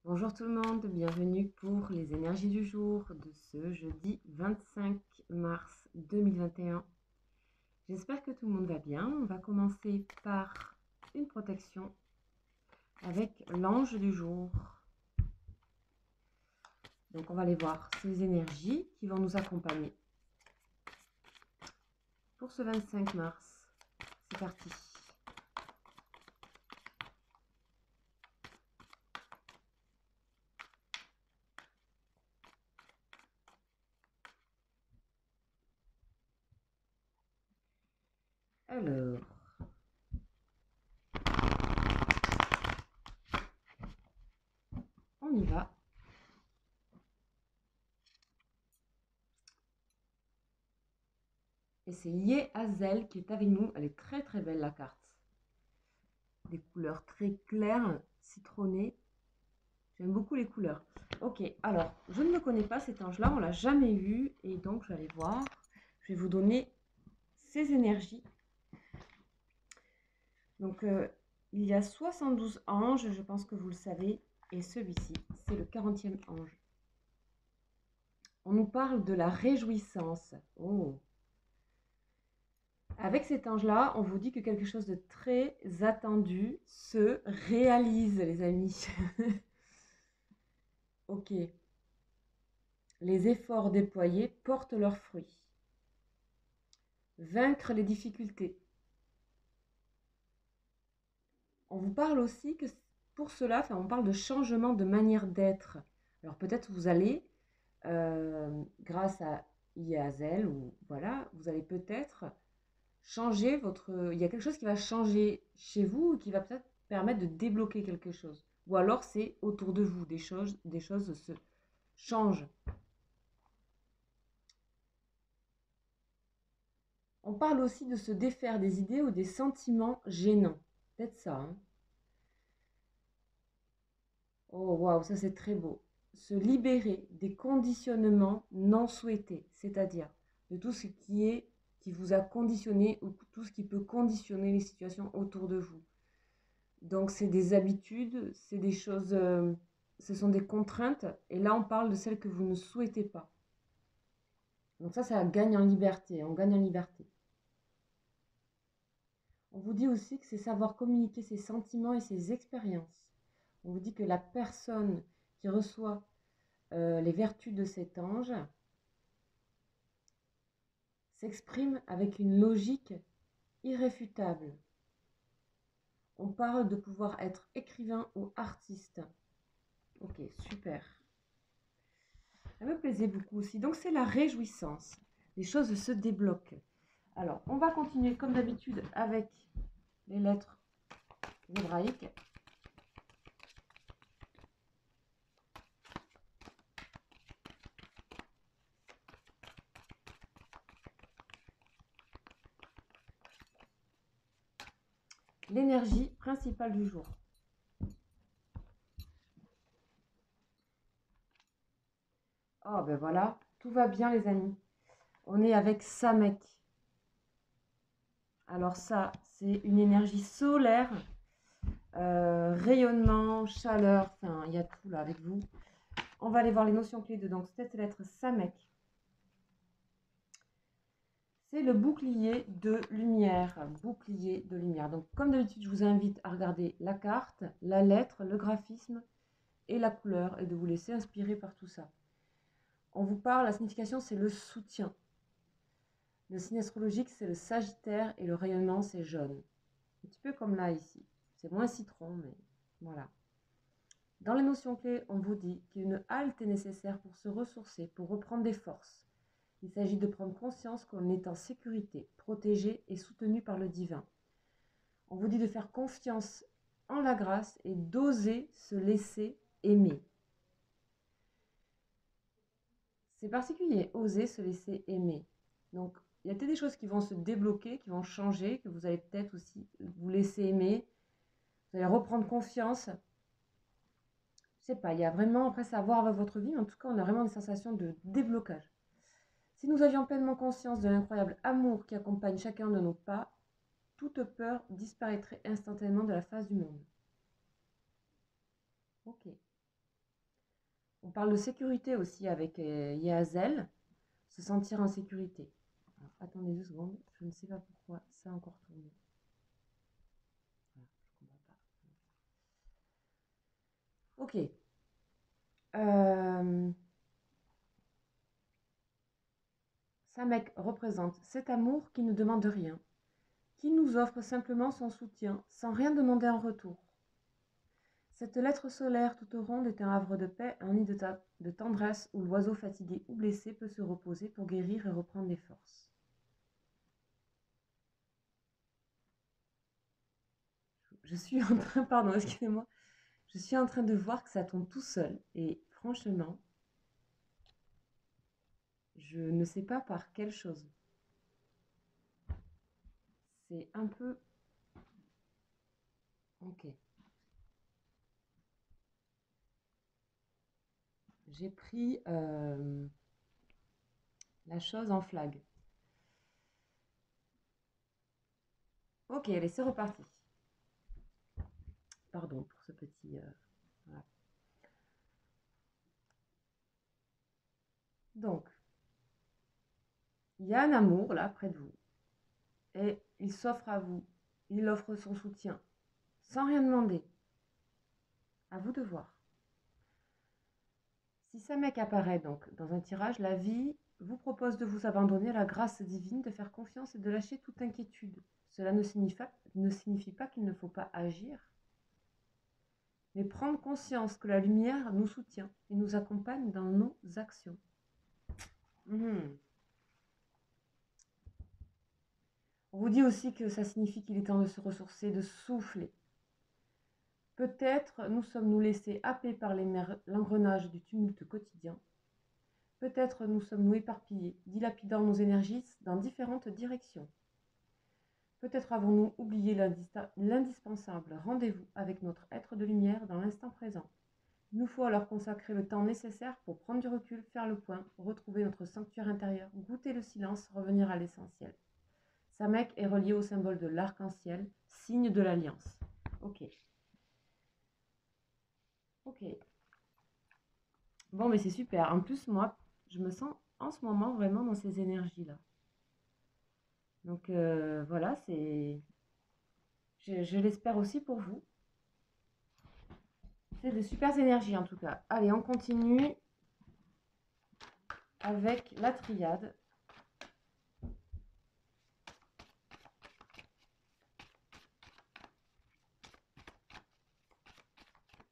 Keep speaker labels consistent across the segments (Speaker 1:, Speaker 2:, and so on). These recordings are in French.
Speaker 1: Bonjour tout le monde, bienvenue pour les énergies du jour de ce jeudi 25 mars 2021. J'espère que tout le monde va bien. On va commencer par une protection avec l'ange du jour. Donc on va aller voir ces énergies qui vont nous accompagner pour ce 25 mars. C'est parti. Alors, on y va. Et c'est Yehazel qui est avec nous. Elle est très très belle la carte. Des couleurs très claires, citronnées. J'aime beaucoup les couleurs. Ok, alors, je ne le connais pas cet ange-là, on l'a jamais vu. Et donc, je vais aller voir. Je vais vous donner ses énergies. Donc, il y a 72 anges, je pense que vous le savez. Et celui-ci, c'est le 40e ange. On nous parle de la réjouissance. Oh! Avec cet ange-là, on vous dit que quelque chose de très attendu se réalise, les amis. Ok. Les efforts déployés portent leurs fruits. Vaincre les difficultés. On vous parle aussi que pour cela, enfin, on parle de changement de manière d'être. Alors peut-être vous allez, grâce à Yazel, ou voilà, vous allez peut-être changer votre... Il y a quelque chose qui va changer chez vous, qui va peut-être permettre de débloquer quelque chose. Ou alors c'est autour de vous, des choses se changent. On parle aussi de se défaire des idées ou des sentiments gênants. Peut-être ça, hein. Oh, waouh, ça c'est très beau. Se libérer des conditionnements non souhaités, c'est-à-dire de tout ce qui vous a conditionné ou tout ce qui peut conditionner les situations autour de vous. Donc c'est des habitudes, c'est des choses, ce sont des contraintes, et là on parle de celles que vous ne souhaitez pas. Donc ça gagne en liberté, on gagne en liberté. On vous dit aussi que c'est savoir communiquer ses sentiments et ses expériences. On vous dit que la personne qui reçoit les vertus de cet ange s'exprime avec une logique irréfutable. On parle de pouvoir être écrivain ou artiste. Ok, super. Ça me plaisait beaucoup aussi. Donc c'est la réjouissance. Les choses se débloquent. Alors, on va continuer comme d'habitude avec les lettres hébraïques. L'énergie principale du jour. Oh ben voilà, tout va bien les amis. On est avec Samek. Alors ça, c'est une énergie solaire, rayonnement, chaleur, enfin il y a tout là avec vous. On va aller voir les notions clés de donc cette lettre Samek. C'est le bouclier de lumière. Bouclier de lumière. Donc comme d'habitude, je vous invite à regarder la carte, la lettre, le graphisme et la couleur et de vous laisser inspirer par tout ça. On vous parle, la signification c'est le soutien. Le signe astrologique c'est le Sagittaire et le rayonnement c'est jaune. Un petit peu comme là ici. C'est moins citron mais voilà. Dans les notions clés, on vous dit qu'une halte est nécessaire pour se ressourcer, pour reprendre des forces. Il s'agit de prendre conscience qu'on est en sécurité, protégé et soutenu par le divin. On vous dit de faire confiance en la grâce et d'oser se laisser aimer. C'est particulier, oser se laisser aimer. Donc, il y a peut-être des choses qui vont se débloquer, qui vont changer, que vous allez peut-être aussi vous laisser aimer. Vous allez reprendre confiance. Je sais pas, il y a vraiment, après ça à voir avec votre vie, mais en tout cas, on a vraiment une sensation de déblocage. Si nous avions pleinement conscience de l'incroyable amour qui accompagne chacun de nos pas, toute peur disparaîtrait instantanément de la face du monde. Ok. On parle de sécurité aussi avec Yahazel, se sentir en sécurité. Alors, attendez 2 secondes, je ne sais pas pourquoi ça a encore tourné. Voilà, je comprends pas. Ok. Samek représente cet amour qui ne demande rien, qui nous offre simplement son soutien sans rien demander en retour. Cette lettre solaire toute ronde est un havre de paix, un nid de tendresse où l'oiseau fatigué ou blessé peut se reposer pour guérir et reprendre des forces. Je suis en train, pardon, excusez-moi, je suis en train de voir que ça tombe tout seul et franchement, je ne sais pas par quelle chose. C'est un peu... Ok. J'ai pris la chose en flag. Ok, allez, c'est reparti. Pardon pour ce petit... voilà. Donc, il y a un amour là près de vous et il s'offre à vous. Il offre son soutien sans rien demander. À vous de voir. Si ce mec apparaît donc dans un tirage, la vie vous propose de vous abandonner à la grâce divine, de faire confiance et de lâcher toute inquiétude. Cela ne signifie pas qu'il ne faut pas agir, mais prendre conscience que la lumière nous soutient et nous accompagne dans nos actions. On vous dit aussi que ça signifie qu'il est temps de se ressourcer, de souffler. Peut-être nous sommes-nous laissés happer par l'engrenage du tumulte quotidien. Peut-être nous sommes-nous éparpillés, dilapidant nos énergies dans différentes directions. Peut-être avons-nous oublié l'indispensable rendez-vous avec notre être de lumière dans l'instant présent. Il nous faut alors consacrer le temps nécessaire pour prendre du recul, faire le point, retrouver notre sanctuaire intérieur, goûter le silence, revenir à l'essentiel. Samek est relié au symbole de l'arc-en-ciel, signe de l'alliance. Ok. Ok. Bon, mais c'est super. En plus, moi, je me sens en ce moment vraiment dans ces énergies-là. Donc voilà, c'est... Je l'espère aussi pour vous. C'est de super énergies en tout cas. Allez, on continue avec la triade.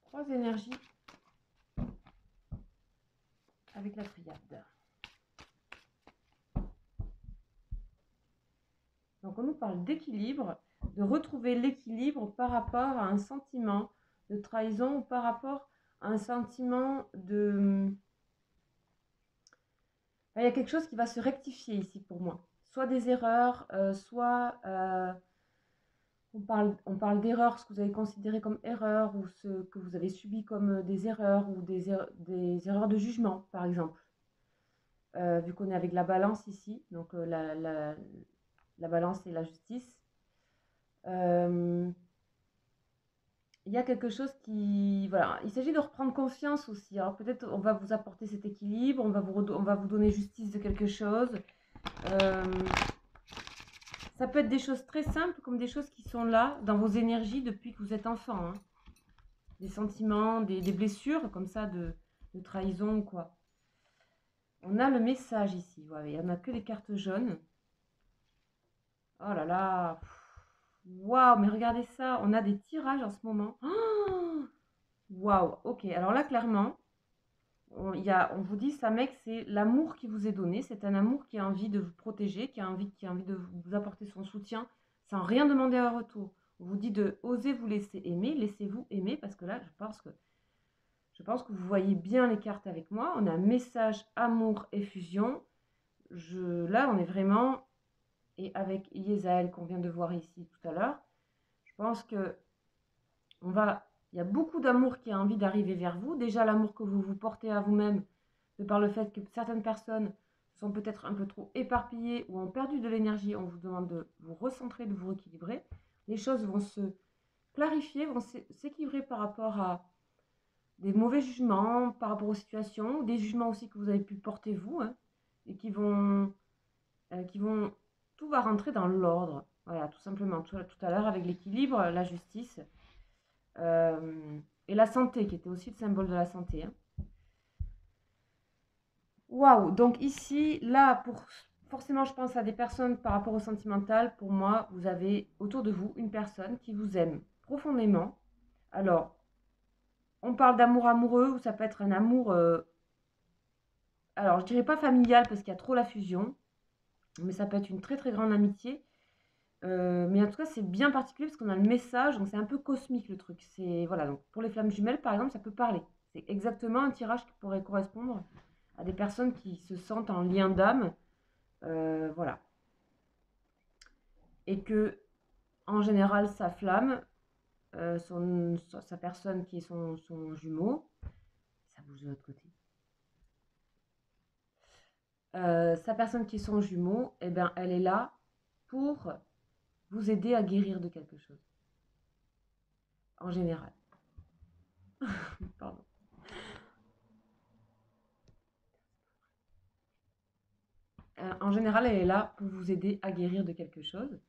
Speaker 1: Trois énergies avec la triade. Donc on nous parle d'équilibre, de retrouver l'équilibre par rapport à un sentiment de trahison ou par rapport à un sentiment de... Il y a quelque chose qui va se rectifier ici pour moi. Soit des erreurs, soit on parle d'erreurs, ce que vous avez considéré comme erreurs ou ce que vous avez subi comme des erreurs ou des erreurs de jugement, par exemple. Vu qu'on est avec la balance ici, donc la balance et la justice. Il y a quelque chose qui... Voilà, il s'agit de reprendre confiance aussi. Alors peut-être on va vous apporter cet équilibre, on va vous donner justice de quelque chose. Ça peut être des choses très simples comme des choses qui sont là dans vos énergies depuis que vous êtes enfant. Hein. Des sentiments, des blessures comme ça de trahison ou quoi. On a le message ici. Voilà, il n'y en a que des cartes jaunes. Oh là là. Waouh, mais regardez ça. On a des tirages en ce moment. Waouh, ok. Alors là, clairement, on vous dit, ça mec, c'est l'amour qui vous est donné. C'est un amour qui a envie de vous protéger, qui a envie de vous apporter son soutien sans rien demander à retour. On vous dit de oser vous laisser aimer. Laissez-vous aimer parce que là, je pense que vous voyez bien les cartes avec moi. On a message, amour et fusion. Là, on est vraiment... Et avec Yezael qu'on vient de voir ici tout à l'heure, je pense que il y a beaucoup d'amour qui a envie d'arriver vers vous. Déjà, l'amour que vous vous portez à vous-même, de par le fait que certaines personnes sont peut-être un peu trop éparpillées ou ont perdu de l'énergie. On vous demande de vous recentrer, de vous rééquilibrer. Les choses vont se clarifier, vont s'équilibrer par rapport à des mauvais jugements par rapport aux situations, des jugements aussi que vous avez pu porter vous, hein, et qui vont, tout va rentrer dans l'ordre. Voilà, tout simplement. Tout à l'heure avec l'équilibre, la justice et la santé, qui était aussi le symbole de la santé. Hein. Waouh! Donc ici, là, forcément, je pense à des personnes par rapport au sentimental. Pour moi, vous avez autour de vous une personne qui vous aime profondément. Alors, on parle d'amour amoureux ou ça peut être un amour, alors je dirais pas familial parce qu'il y a trop la fusion, mais ça peut être une très très grande amitié. Mais en tout cas, c'est bien particulier parce qu'on a le message, donc c'est un peu cosmique le truc. C'est voilà, donc pour les flammes jumelles, par exemple, ça peut parler. C'est exactement un tirage qui pourrait correspondre à des personnes qui se sentent en lien d'âme, voilà. Et que, en général, sa flamme, sa personne qui est son jumeau, ça bouge de l'autre côté. Sa personne qui est son jumeau, eh ben, elle est là pour vous aider à guérir de quelque chose. En général. Pardon. En général, elle est là pour vous aider à guérir de quelque chose.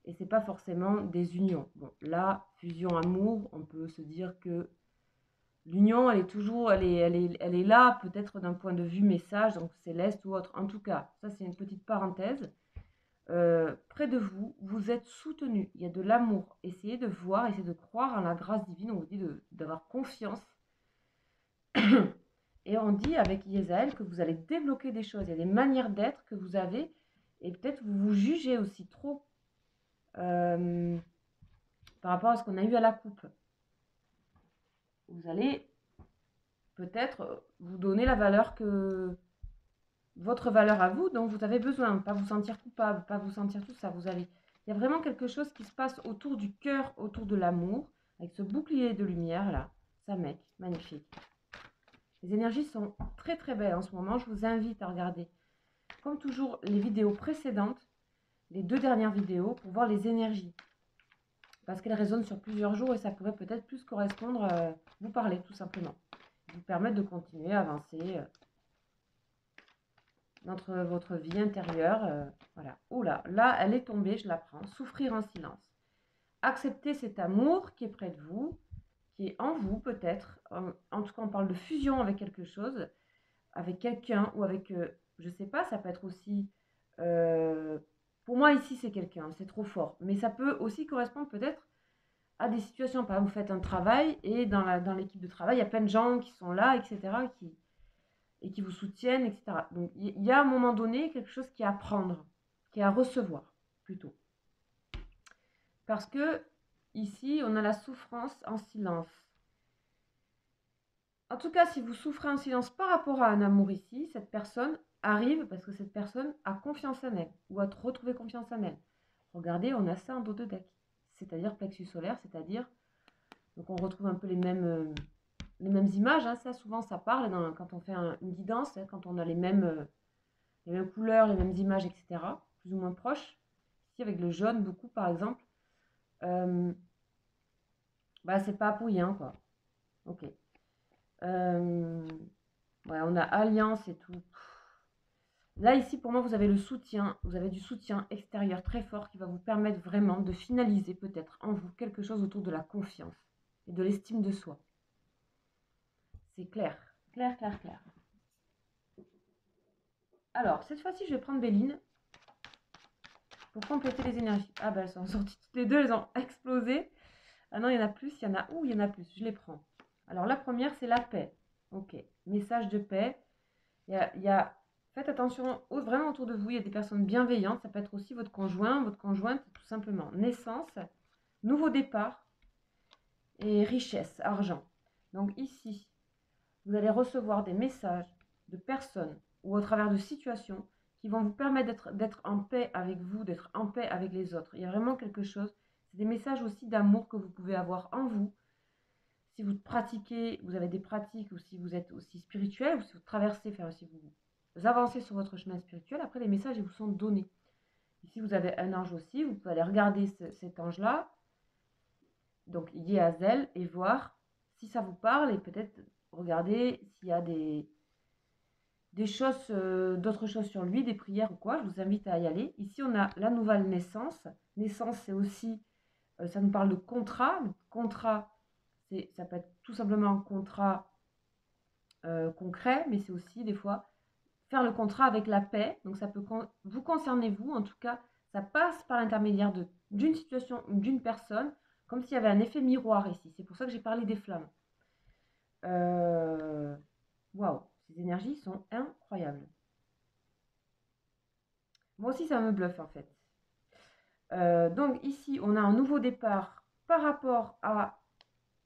Speaker 1: Et c'est pas forcément des unions. Bon, là, fusion amour, on peut se dire que l'union, elle est toujours, elle est là, peut-être d'un point de vue message, donc céleste ou autre. En tout cas, ça c'est une petite parenthèse. Près de vous, vous êtes soutenu. Il y a de l'amour. Essayez de voir, essayez de croire en la grâce divine. On vous dit d'avoir confiance. Et on dit avec Yezaël que vous allez débloquer des choses. Il y a des manières d'être que vous avez. Et peut-être vous vous jugez aussi trop par rapport à ce qu'on a eu à la coupe. Vous allez peut-être vous donner la valeur que votre valeur à vous dont vous avez besoin, pas vous sentir coupable, pas vous sentir tout ça. Il y a vraiment quelque chose qui se passe autour du cœur, autour de l'amour, avec ce bouclier de lumière là. Ça, mec, magnifique. Les énergies sont très très belles en ce moment. Je vous invite à regarder, comme toujours, les vidéos précédentes, les 2 dernières vidéos, pour voir les énergies. Parce qu'elles résonnent sur plusieurs jours et ça pourrait peut-être plus correspondre, vous parler tout simplement. Vous permettre de continuer à avancer dans votre vie intérieure. Voilà. Oh là, là, elle est tombée, je la prends. Souffrir en silence. Accepter cet amour qui est près de vous, qui est en vous peut-être. En tout cas, on parle de fusion avec quelque chose, avec quelqu'un ou avec, je sais pas, ça peut être aussi... pour moi, ici, c'est quelqu'un, c'est trop fort. Mais ça peut aussi correspondre peut-être à des situations. Par exemple, vous faites un travail et dans l'équipe de travail, il y a plein de gens qui sont là, etc., et qui vous soutiennent, etc. Donc, il y a à un moment donné quelque chose qui est à prendre, qui est à recevoir, plutôt. Parce que, ici, on a la souffrance en silence. En tout cas, si vous souffrez en silence par rapport à un amour ici, cette personne arrive parce que cette personne a confiance en elle, ou a retrouvé confiance en elle. Regardez, on a ça en dos de deck, c'est-à-dire plexus solaire, c'est-à-dire, donc on retrouve un peu les mêmes images, hein, ça souvent ça parle quand on fait une guidance, hein, quand on a les mêmes couleurs, les mêmes images, etc., plus ou moins proches. Ici avec le jaune, beaucoup par exemple, bah c'est pas pour rien quoi. Ok. Ouais, on a alliance et tout. Là ici pour moi vous avez le soutien, vous avez du soutien extérieur très fort qui va vous permettre vraiment de finaliser peut-être en vous quelque chose autour de la confiance et de l'estime de soi. C'est clair, clair, clair, clair. Alors, cette fois-ci, je vais prendre Béline pour compléter les énergies. Ah bah elles sont sorties toutes les deux, elles ont explosé. Ah non, il y en a plus, il y en a... Ouh, il y en a plus, je les prends. Alors la première, c'est la paix. Ok, message de paix. Faites attention, vraiment autour de vous, il y a des personnes bienveillantes. Ça peut être aussi votre conjoint, votre conjointe, tout simplement. Naissance, nouveau départ et richesse, argent. Donc ici, vous allez recevoir des messages de personnes ou au travers de situations qui vont vous permettre d'être en paix avec vous, d'être en paix avec les autres. Il y a vraiment quelque chose. C'est des messages aussi d'amour que vous pouvez avoir en vous. Si vous pratiquez, vous avez des pratiques, ou si vous êtes aussi spirituel, ou si vous traversez, si vous avancez sur votre chemin spirituel, après les messages ils vous sont donnés. Ici vous avez un ange aussi, vous pouvez aller regarder cet ange-là, donc Yehazel, et voir si ça vous parle, et peut-être regarder s'il y a des choses, d'autres choses sur lui, des prières ou quoi. Je vous invite à y aller. Ici, on a la nouvelle naissance. Naissance, c'est aussi, ça nous parle de contrat. Le contrat, ça peut être tout simplement un contrat concret, mais c'est aussi des fois faire le contrat avec la paix. Donc ça peut vous concerner vous, en tout cas, ça passe par l'intermédiaire d'une situation ou d'une personne, comme s'il y avait un effet miroir ici. C'est pour ça que j'ai parlé des flammes. Waouh, ces énergies sont incroyables. Moi aussi, ça me bluffe en fait. Donc ici, on a un nouveau départ par rapport à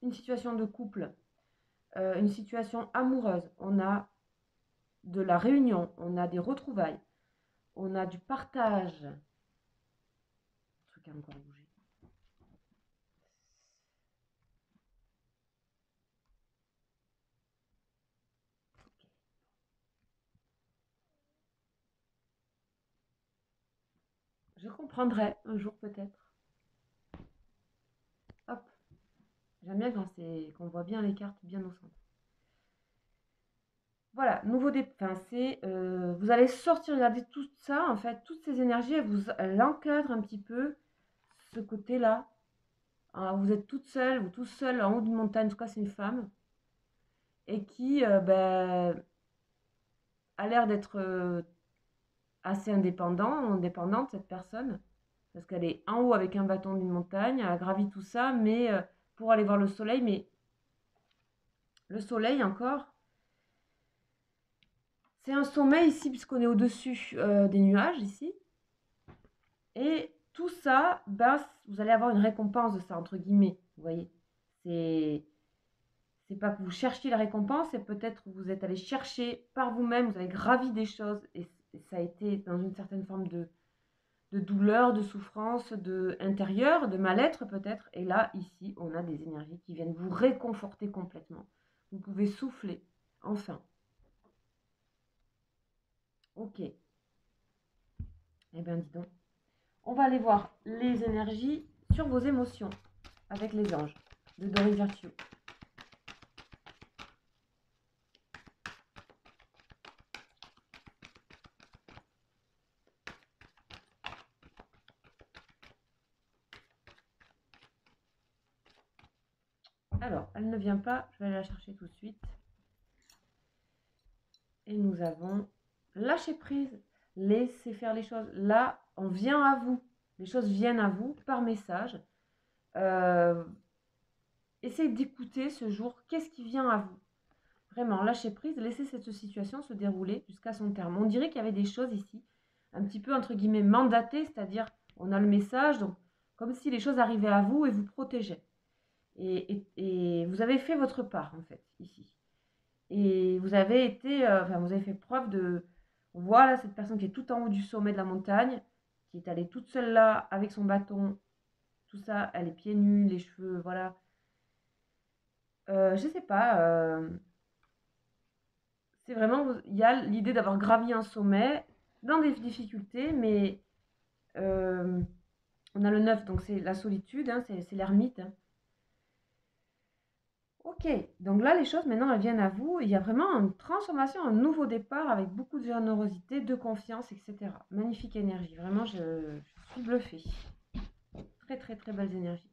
Speaker 1: une situation de couple, une situation amoureuse. On a de la réunion, on a des retrouvailles, on a du partage. Le truc a encore bougé. Je comprendrai un jour peut-être. Hop. J'aime bien quand qu'on voit bien les cartes bien au centre. Voilà, nouveau départ. Vous allez sortir, regardez tout ça, en fait, toutes ces énergies, elles encadrent un petit peu ce côté-là. Hein, vous êtes toute seule ou tout seul en haut d'une montagne, en tout cas c'est une femme, et qui a l'air d'être assez indépendante, cette personne, parce qu'elle est en haut avec un bâton d'une montagne, elle a gravi tout ça, mais pour aller voir le soleil, mais le soleil encore, c'est un sommeil ici, puisqu'on est au-dessus des nuages ici, et tout ça, ben, vous allez avoir une récompense de ça, entre guillemets, vous voyez, c'est pas que vous cherchiez la récompense, c'est peut-être que vous êtes allé chercher par vous-même, vous avez gravi des choses, et ça a été dans une certaine forme de douleur, de souffrance, intérieure, de mal-être peut-être. Et là, ici, on a des énergies qui viennent vous réconforter complètement. Vous pouvez souffler, enfin. Ok. Eh bien, dis donc. On va aller voir les énergies sur vos émotions avec les anges de Dorine Virtue. Alors, elle ne vient pas, je vais aller la chercher tout de suite. Et nous avons lâcher prise, laisser faire les choses. Là, on vient à vous. Les choses viennent à vous par message. Essayez d'écouter ce jour. Qu'est-ce qui vient à vous? Vraiment, lâcher prise, laisser cette situation se dérouler jusqu'à son terme. On dirait qu'il y avait des choses ici, un petit peu entre guillemets mandatées, c'est-à-dire on a le message, donc comme si les choses arrivaient à vous et vous protégeaient. Et vous avez fait votre part en fait ici. Et vous avez été, vous avez fait preuve de, voilà cette personne qui est tout en haut du sommet de la montagne, qui est allée toute seule là avec son bâton, tout ça, elle est pieds nus, les cheveux, voilà. Je sais pas, c'est vraiment, il y a l'idée d'avoir gravi un sommet dans des difficultés, mais on a le 9, donc c'est la solitude, hein, c'est l'ermite. Hein. Ok, donc là les choses maintenant elles viennent à vous, il y a vraiment une transformation, un nouveau départ avec beaucoup de générosité, de confiance, etc. Magnifique énergie, vraiment je suis bluffée. Très très très belles énergies.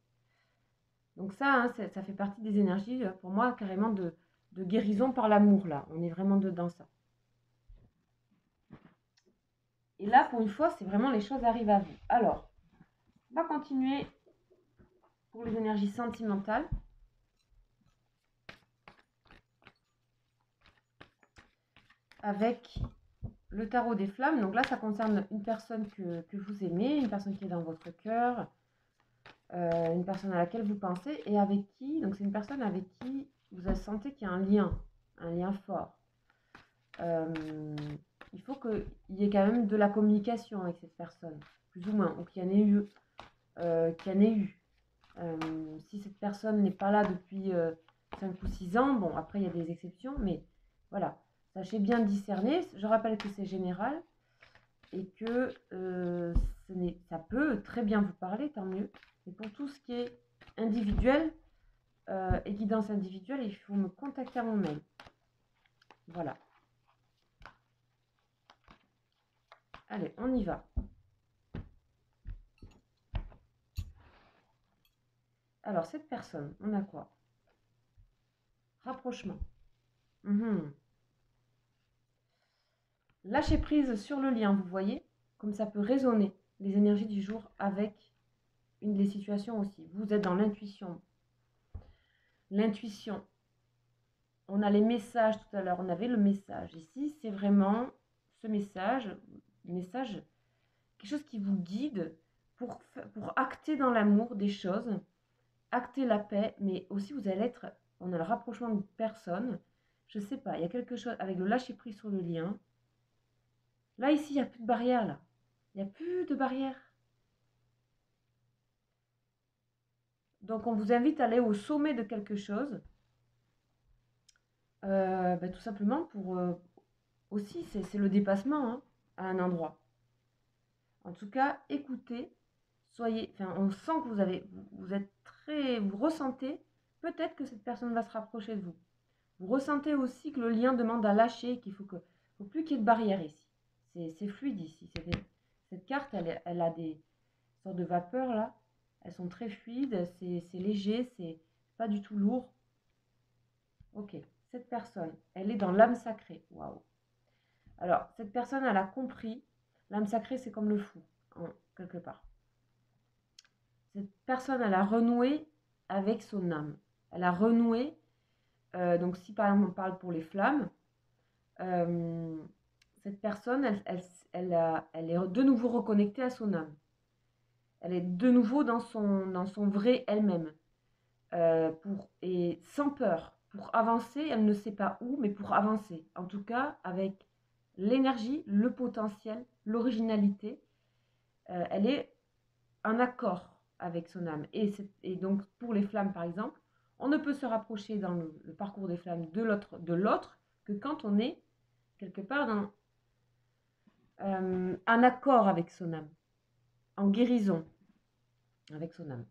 Speaker 1: Donc ça, hein, ça fait partie des énergies pour moi carrément de guérison par l'amour là, on est vraiment dedans ça. Et là pour une fois c'est vraiment les choses arrivent à vous. Alors, on va continuer pour les énergies sentimentales. Avec le tarot des flammes. Donc là, ça concerne une personne que vous aimez, une personne qui est dans votre cœur, une personne à laquelle vous pensez et avec qui, donc c'est une personne avec qui vous sentez qu'il y a un lien fort. Il faut qu'il y ait quand même de la communication avec cette personne, plus ou moins, ou qu'il y en ait eu. Si cette personne n'est pas là depuis 5 ou 6 ans, bon, après il y a des exceptions, mais voilà. Sachez bien discerner. Je rappelle que c'est général et que ça peut très bien vous parler, tant mieux. Mais pour tout ce qui est individuel, et guidance individuelle, il faut me contacter à mon mail. Voilà. Allez, on y va. Alors, cette personne, on a quoi? Rapprochement. Lâcher prise sur le lien, vous voyez, comme ça peut résonner les énergies du jour avec des situations aussi. Vous êtes dans l'intuition. L'intuition. On a les messages tout à l'heure, on avait le message. Ici, c'est vraiment ce message, quelque chose qui vous guide pour acter dans l'amour des choses, acter la paix, mais aussi vous allez être, on a le rapprochement de personnes, je sais pas, il y a quelque chose avec le lâcher prise sur le lien. Là, ici, il n'y a plus de barrière, là. Il n'y a plus de barrière. Donc, on vous invite à aller au sommet de quelque chose. Tout simplement pour... aussi, c'est le dépassement hein, à un endroit. En tout cas, écoutez. Soyez... Enfin, on sent que vous êtes très... Vous ressentez peut-être que cette personne va se rapprocher de vous. Vous ressentez aussi que le lien demande à lâcher, qu'il faut plus qu'il y ait de barrière ici. C'est fluide ici. Cette carte, elle a des sortes de vapeurs là. Elles sont très fluides, c'est léger, c'est pas du tout lourd. Ok, cette personne, elle est dans l'âme sacrée. Waouh. Alors, cette personne, elle a compris. L'âme sacrée, c'est comme le fou, quelque part. Cette personne, elle a renoué avec son âme. Elle a renoué. Donc, si par exemple on parle pour les flammes, cette personne, elle est de nouveau reconnectée à son âme. Elle est de nouveau dans son vrai elle-même. Et sans peur. Pour avancer, elle ne sait pas où, mais pour avancer. En tout cas, avec l'énergie, le potentiel, l'originalité, elle est en accord avec son âme. Et donc, pour les flammes, par exemple, on ne peut se rapprocher dans le parcours des flammes de l'autre que quand on est quelque part en accord avec son âme, en guérison avec son âme.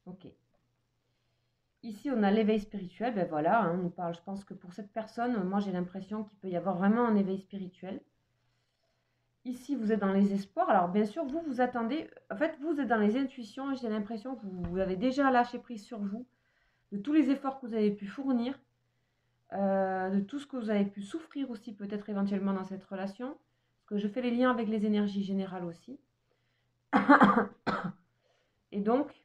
Speaker 1: Ok. Ici, on a l'éveil spirituel. Ben voilà, on nous parle. Je pense que pour cette personne, moi, j'ai l'impression qu'il peut y avoir vraiment un éveil spirituel. Ici, vous êtes dans les espoirs. Alors, bien sûr, vous attendez. En fait, vous êtes dans les intuitions. J'ai l'impression que vous avez déjà lâché prise sur vous, de tous les efforts que vous avez pu fournir, de tout ce que vous avez pu souffrir aussi, peut-être éventuellement dans cette relation. Parce que je fais les liens avec les énergies générales aussi. Et donc,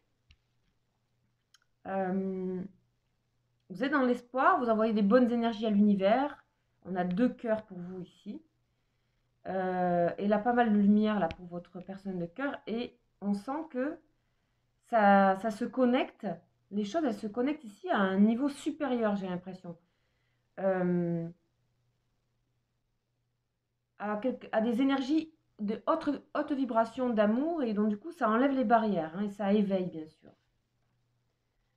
Speaker 1: vous êtes dans l'espoir, vous envoyez des bonnes énergies à l'univers. On a 2 cœurs pour vous ici. Et là, pas mal de lumière là pour votre personne de cœur. Et on sent que ça se connecte. Les choses, elles se connectent ici à un niveau supérieur, j'ai l'impression. À des énergies de haute vibration d'amour. Et donc, du coup, ça enlève les barrières. Et ça éveille, bien sûr.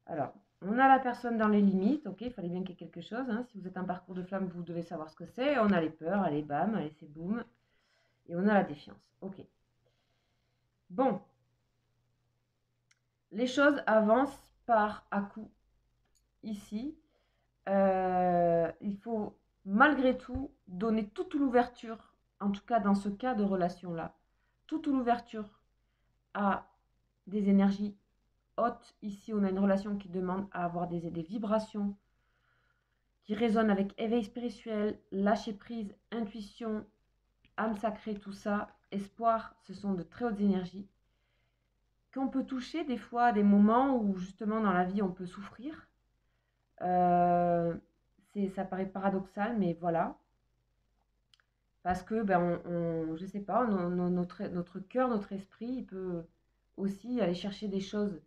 Speaker 1: Alors, on a la personne dans les limites, ok, il fallait bien qu'il y ait quelque chose. Si vous êtes un parcours de flamme, vous devez savoir ce que c'est. On a les peurs, allez, bam, allez, c'est boum. Et on a la défiance, ok. Bon. Les choses avancent par à-coups ici. Il faut malgré tout donner toute l'ouverture, en tout cas dans ce cas de relation-là, toute l'ouverture à des énergies hautes. Ici, on a une relation qui demande à avoir des vibrations qui résonnent avec éveil spirituel, lâcher prise, intuition, âme sacrée, tout ça, espoir, ce sont de très hautes énergies qu'on peut toucher des fois à des moments où justement dans la vie on peut souffrir. Ça paraît paradoxal, mais voilà. Parce que, je sais pas, notre cœur, notre esprit, il peut aussi aller chercher des choses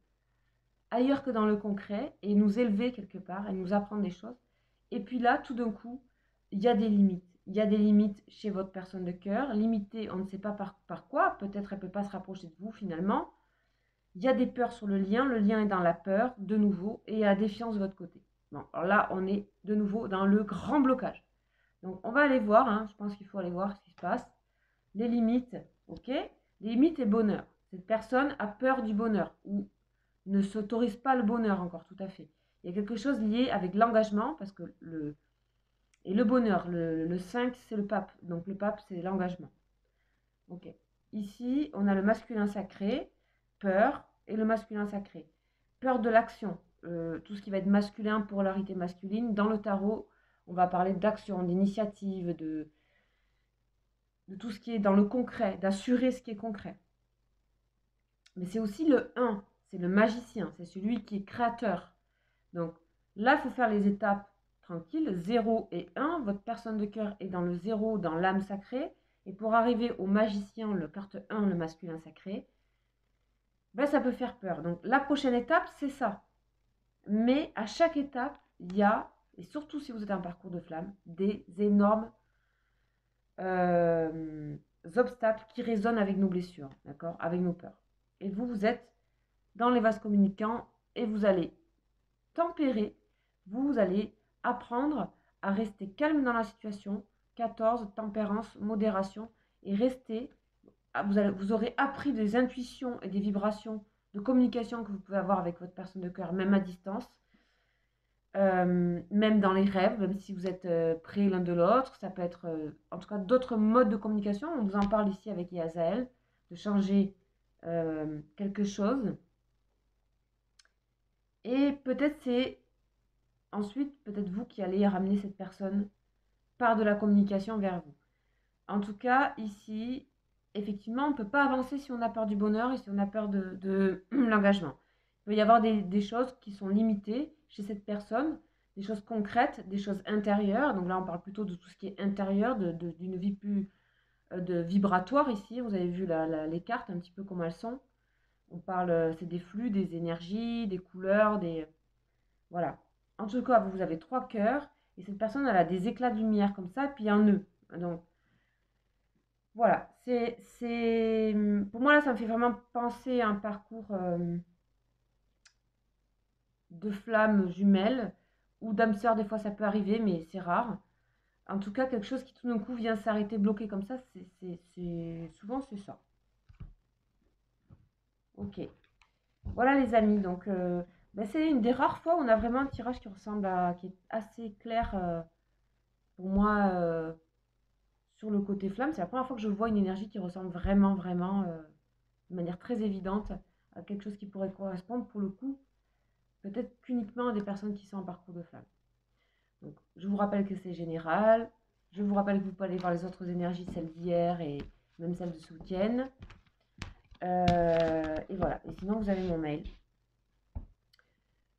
Speaker 1: ailleurs que dans le concret et nous élever quelque part et nous apprendre des choses. Et puis là, tout d'un coup, il y a des limites. Il y a des limites chez votre personne de cœur, limitées, on ne sait pas par quoi, peut-être elle ne peut pas se rapprocher de vous finalement. Il y a des peurs sur le lien est dans la peur, de nouveau, et la défiance de votre côté. Bon, alors là, on est de nouveau dans le grand blocage. Donc, on va aller voir, je pense qu'il faut aller voir ce qui se passe. Les limites, ok. Les limites et bonheur. Cette personne a peur du bonheur, ou ne s'autorise pas le bonheur encore tout à fait. Il y a quelque chose lié avec l'engagement, parce que et le bonheur, le 5, c'est le pape. Donc le pape, c'est l'engagement. Ok. Ici, on a le masculin sacré, peur, et le masculin sacré. Peur de l'action, tout ce qui va être masculin, polarité masculine. Dans le tarot, on va parler d'action, d'initiative, de tout ce qui est dans le concret, d'assurer ce qui est concret. Mais c'est aussi le 1, c'est le magicien, c'est celui qui est créateur. Donc là, il faut faire les étapes tranquilles, 0 et 1. Votre personne de cœur est dans le 0, dans l'âme sacrée. Et pour arriver au magicien, le carte 1, le masculin sacré, ben, ça peut faire peur. Donc la prochaine étape, c'est ça. Mais à chaque étape, il y a, et surtout si vous êtes en parcours de flamme, des énormes obstacles qui résonnent avec nos blessures, d'accord, avec nos peurs. Et vous, vous êtes dans les vases communicants et vous allez tempérer, vous allez apprendre à rester calme dans la situation. 14, tempérance, modération, et rester, vous aurez appris des intuitions et des vibrations de communication que vous pouvez avoir avec votre personne de cœur, même à distance, même dans les rêves, même si vous êtes près l'un de l'autre. Ça peut être en tout cas d'autres modes de communication. On vous en parle ici avec Yazael, de changer quelque chose. Et peut-être c'est ensuite peut-être vous qui allez ramener cette personne par de la communication vers vous. En tout cas, ici, effectivement, on ne peut pas avancer si on a peur du bonheur et si on a peur de l'engagement. Il peut y avoir des choses qui sont limitées chez cette personne, des choses concrètes, des choses intérieures. Donc là, on parle plutôt de tout ce qui est intérieur, d'une vie plus de vibratoire ici. Vous avez vu les cartes, un petit peu comment elles sont. On parle, c'est des flux, des énergies, des couleurs, des... Voilà. En tout cas, vous avez 3 cœurs et cette personne, elle a des éclats de lumière comme ça, puis un nœud. Donc, voilà. Pour moi, là, ça me fait vraiment penser à un parcours de flammes jumelles ou d'âme sœur. Des fois, ça peut arriver, mais c'est rare. En tout cas, quelque chose qui tout d'un coup vient s'arrêter bloqué comme ça, souvent c'est ça. Ok. Voilà les amis, donc ben, c'est une des rares fois où on a vraiment un tirage qui est assez clair pour moi sur le côté flamme. C'est la première fois que je vois une énergie qui ressemble vraiment, vraiment de manière très évidente à quelque chose qui pourrait correspondre pour le coup, peut-être qu'uniquement à des personnes qui sont en parcours de flamme. Donc je vous rappelle que c'est général, je vous rappelle que vous pouvez aller voir les autres énergies, celles d'hier et même celles de ce week-end. Et voilà, et sinon vous avez mon mail.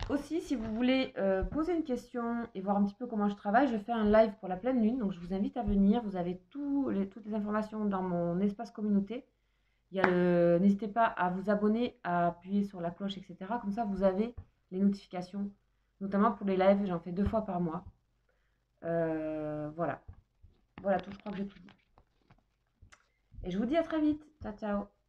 Speaker 1: Aussi, si vous voulez poser une question et voir un petit peu comment je travaille, je fais un live pour la pleine lune. Donc, je vous invite à venir. Vous avez toutes les informations dans mon espace communauté. N'hésitez pas à vous abonner, à appuyer sur la cloche, etc. Comme ça, vous avez les notifications. Notamment pour les lives, j'en fais 2 fois par mois. Voilà. Voilà tout, je crois que j'ai tout dit. Et je vous dis à très vite. Ciao, ciao.